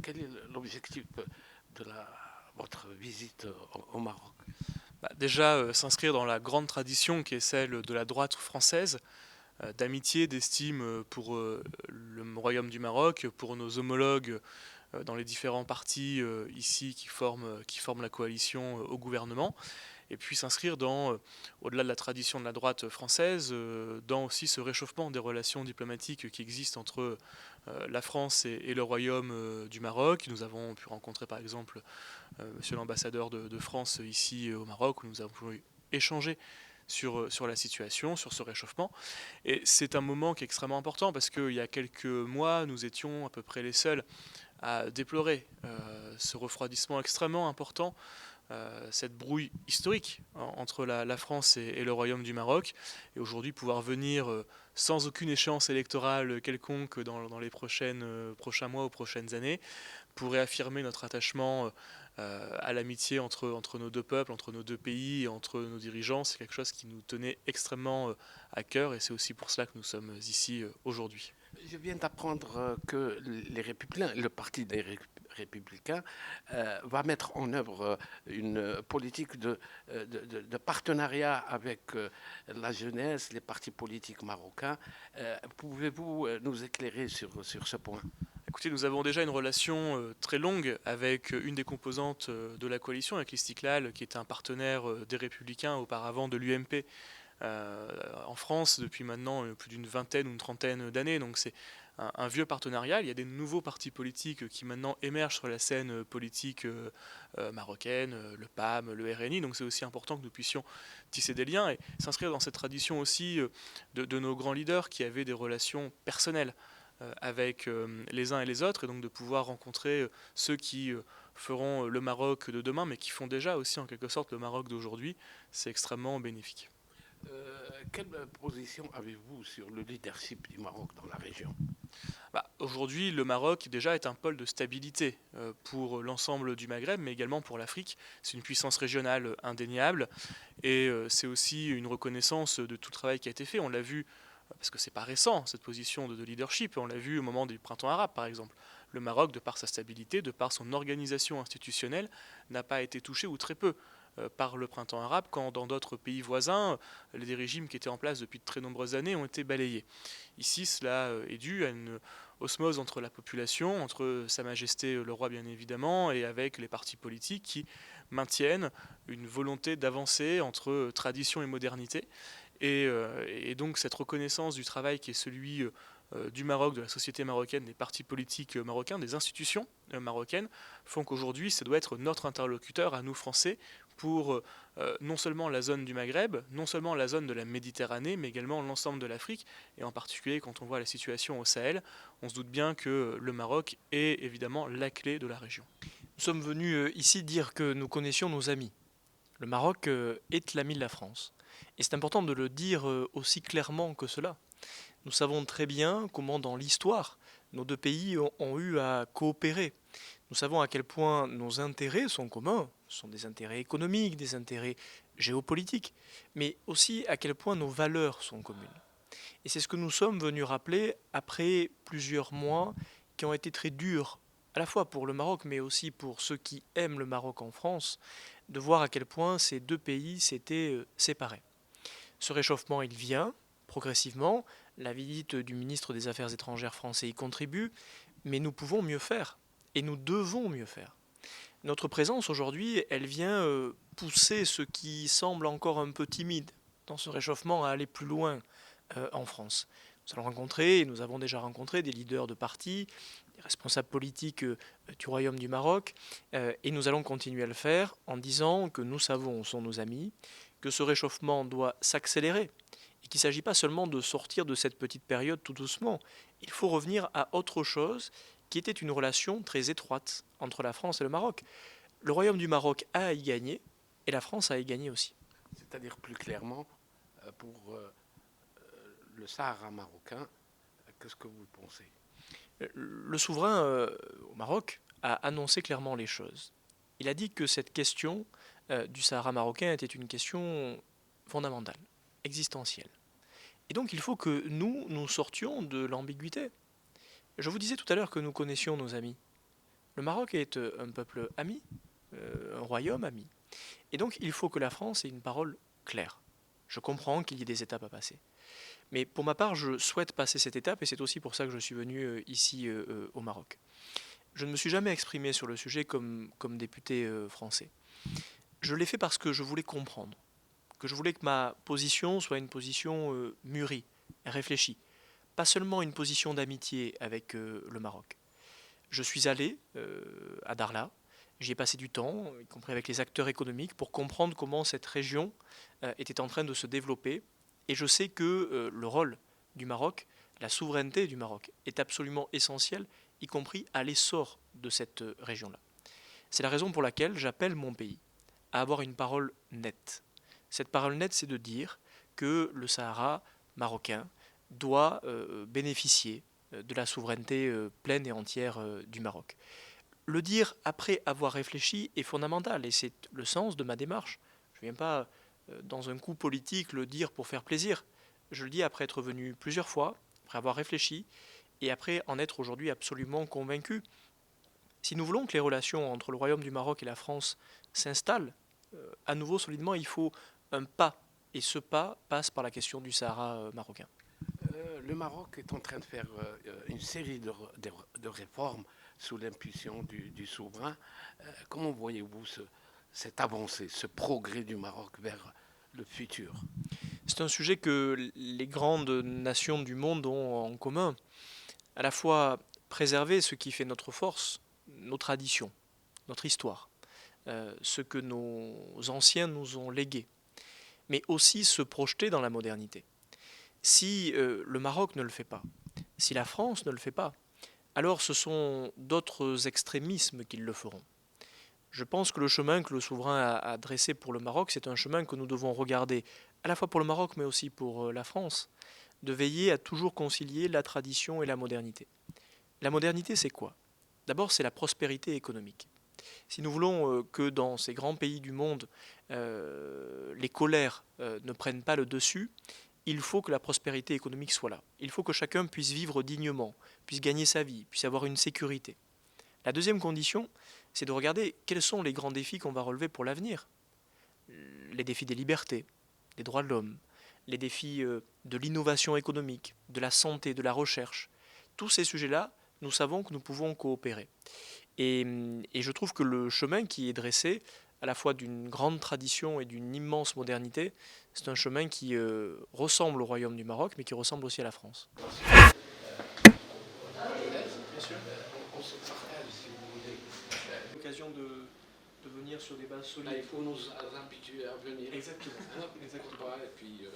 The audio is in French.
quel est l'objectif de votre visite au Maroc? Déjà, s'inscrire dans la grande tradition qui est celle de la droite française, d'amitié, d'estime pour le royaume du Maroc, pour nos homologues dans les différents partis ici qui forment la coalition au gouvernement, et puis s'inscrire au-delà de la tradition de la droite française, dans aussi ce réchauffement des relations diplomatiques qui existent entre la France et le royaume du Maroc. Nous avons pu rencontrer par exemple monsieur l'ambassadeur de France ici au Maroc, où nous avons pu échanger sur la situation, sur ce réchauffement. Et c'est un moment qui est extrêmement important parce qu'il y a quelques mois, nous étions à peu près les seuls à déplorer ce refroidissement extrêmement important, cette brouille historique entre la France et le Royaume du Maroc. Et aujourd'hui, pouvoir venir sans aucune échéance électorale quelconque dans les prochains mois ou prochaines années, pour réaffirmer notre attachement à l'amitié entre nos deux peuples, entre nos deux pays, et entre nos dirigeants, c'est quelque chose qui nous tenait extrêmement à cœur, et c'est aussi pour cela que nous sommes ici aujourd'hui. Je viens d'apprendre que les Républicains, le parti des Républicains, va mettre en œuvre une politique de partenariat avec la jeunesse, les partis politiques marocains. Pouvez-vous nous éclairer sur ce point? Écoutez, nous avons déjà une relation très longue avec une des composantes de la coalition, avec l'Istiklal, qui est un partenaire des Républicains, auparavant de l'UMP, en France depuis maintenant plus d'une vingtaine ou une trentaine d'années. Donc c'est un vieux partenariat. Il y a des nouveaux partis politiques qui maintenant émergent sur la scène politique marocaine, le PAM, le RNI. Donc c'est aussi important que nous puissions tisser des liens et s'inscrire dans cette tradition aussi de nos grands leaders qui avaient des relations personnelles avec les uns et les autres, et donc de pouvoir rencontrer ceux qui feront le Maroc de demain, mais qui font déjà aussi en quelque sorte le Maroc d'aujourd'hui. C'est extrêmement bénéfique. Quelle position avez-vous sur le leadership du Maroc dans la région? Aujourd'hui, le Maroc déjà est un pôle de stabilité pour l'ensemble du Maghreb, mais également pour l'Afrique. C'est une puissance régionale indéniable, et c'est aussi une reconnaissance de tout le travail qui a été fait. On l'a vu, parce que c'est pas récent cette position de leadership, on l'a vu au moment du printemps arabe par exemple. Le Maroc, de par sa stabilité, de par son organisation institutionnelle, n'a pas été touché, ou très peu, par le printemps arabe, quand dans d'autres pays voisins, les régimes qui étaient en place depuis de très nombreuses années ont été balayés. Ici, cela est dû à une osmose entre la population, entre Sa Majesté le roi bien évidemment, et avec les partis politiques qui maintiennent une volonté d'avancer entre tradition et modernité. Et donc cette reconnaissance du travail qui est celui du Maroc, de la société marocaine, des partis politiques marocains, des institutions marocaines, font qu'aujourd'hui, ça doit être notre interlocuteur à nous Français pour non seulement la zone du Maghreb, non seulement la zone de la Méditerranée, mais également l'ensemble de l'Afrique. Et en particulier, quand on voit la situation au Sahel, on se doute bien que le Maroc est évidemment la clé de la région. Nous sommes venus ici dire que nous connaissions nos amis. Le Maroc est l'ami de la France. Et c'est important de le dire aussi clairement que cela. Nous savons très bien comment dans l'histoire nos deux pays ont eu à coopérer. Nous savons à quel point nos intérêts sont communs, ce sont des intérêts économiques, des intérêts géopolitiques, mais aussi à quel point nos valeurs sont communes. Et c'est ce que nous sommes venus rappeler après plusieurs mois qui ont été très durs, à la fois pour le Maroc, mais aussi pour ceux qui aiment le Maroc en France, de voir à quel point ces deux pays s'étaient séparés. Ce réchauffement, il vient progressivement, la visite du ministre des Affaires étrangères français y contribue, mais nous pouvons mieux faire, et nous devons mieux faire. Notre présence aujourd'hui, elle vient pousser ce qui semble encore un peu timide dans ce réchauffement à aller plus loin en France. Nous allons rencontrer, et nous avons déjà rencontré des leaders de partis, des responsables politiques du Royaume du Maroc, et nous allons continuer à le faire en disant que nous savons où sont nos amis, que ce réchauffement doit s'accélérer, et qu'il ne s'agit pas seulement de sortir de cette petite période tout doucement. Il faut revenir à autre chose qui était une relation très étroite entre la France et le Maroc. Le Royaume du Maroc a à y gagner, et la France a à y gagner aussi. C'est-à-dire plus clairement, pour le Sahara marocain, qu'est-ce que vous pensez? Le souverain au Maroc a annoncé clairement les choses. Il a dit que cette question du Sahara marocain était une question fondamentale, existentielle. Et donc il faut que nous sortions de l'ambiguïté. Je vous disais tout à l'heure que nous connaissions nos amis. Le Maroc est un peuple ami, un royaume ami. Et donc il faut que la France ait une parole claire. Je comprends qu'il y ait des étapes à passer. Mais pour ma part, je souhaite passer cette étape et c'est aussi pour ça que je suis venu ici au Maroc. Je ne me suis jamais exprimé sur le sujet comme député français. Je l'ai fait parce que je voulais comprendre, que je voulais que ma position soit une position mûrie, réfléchie, pas seulement une position d'amitié avec le Maroc. Je suis allé à Darla, j'y ai passé du temps, y compris avec les acteurs économiques, pour comprendre comment cette région était en train de se développer. Et je sais que le rôle du Maroc, la souveraineté du Maroc, est absolument essentielle, y compris à l'essor de cette région-là. C'est la raison pour laquelle j'appelle mon pays à avoir une parole nette. Cette parole nette, c'est de dire que le Sahara marocain doit bénéficier de la souveraineté pleine et entière du Maroc. Le dire après avoir réfléchi est fondamental et c'est le sens de ma démarche. Je ne viens pas dans un coup politique le dire pour faire plaisir. Je le dis après être venu plusieurs fois, après avoir réfléchi et après en être aujourd'hui absolument convaincu. Si nous voulons que les relations entre le Royaume du Maroc et la France s'installent à nouveau solidement, il faut un pas. Et ce pas passe par la question du Sahara marocain. Le Maroc est en train de faire une série de réformes sous l'impulsion du souverain. Comment voyez-vous cette avancée, ce progrès du Maroc vers le futur? C'est un sujet que les grandes nations du monde ont en commun. À la fois préserver ce qui fait notre force, nos traditions, notre histoire, ce que nos anciens nous ont légué, mais aussi se projeter dans la modernité. Si le Maroc ne le fait pas, si la France ne le fait pas, alors ce sont d'autres extrémismes qui le feront. Je pense que le chemin que le souverain a dressé pour le Maroc, c'est un chemin que nous devons regarder à la fois pour le Maroc mais aussi pour la France, de veiller à toujours concilier la tradition et la modernité. La modernité, c'est quoi? D'abord, c'est la prospérité économique. Si nous voulons que dans ces grands pays du monde, les colères ne prennent pas le dessus, il faut que la prospérité économique soit là. Il faut que chacun puisse vivre dignement, puisse gagner sa vie, puisse avoir une sécurité. La deuxième condition, c'est de regarder quels sont les grands défis qu'on va relever pour l'avenir. Les défis des libertés, des droits de l'homme, les défis de l'innovation économique, de la santé, de la recherche. Tous ces sujets-là, nous savons que nous pouvons coopérer. Et je trouve que le chemin qui est dressé, à la fois d'une grande tradition et d'une immense modernité, c'est un chemin qui ressemble au Royaume du Maroc, mais qui ressemble aussi à la France. L'occasion de venir sur des bases solides. Il faut nous habituer à venir. Exactement. Exactement. Et puis,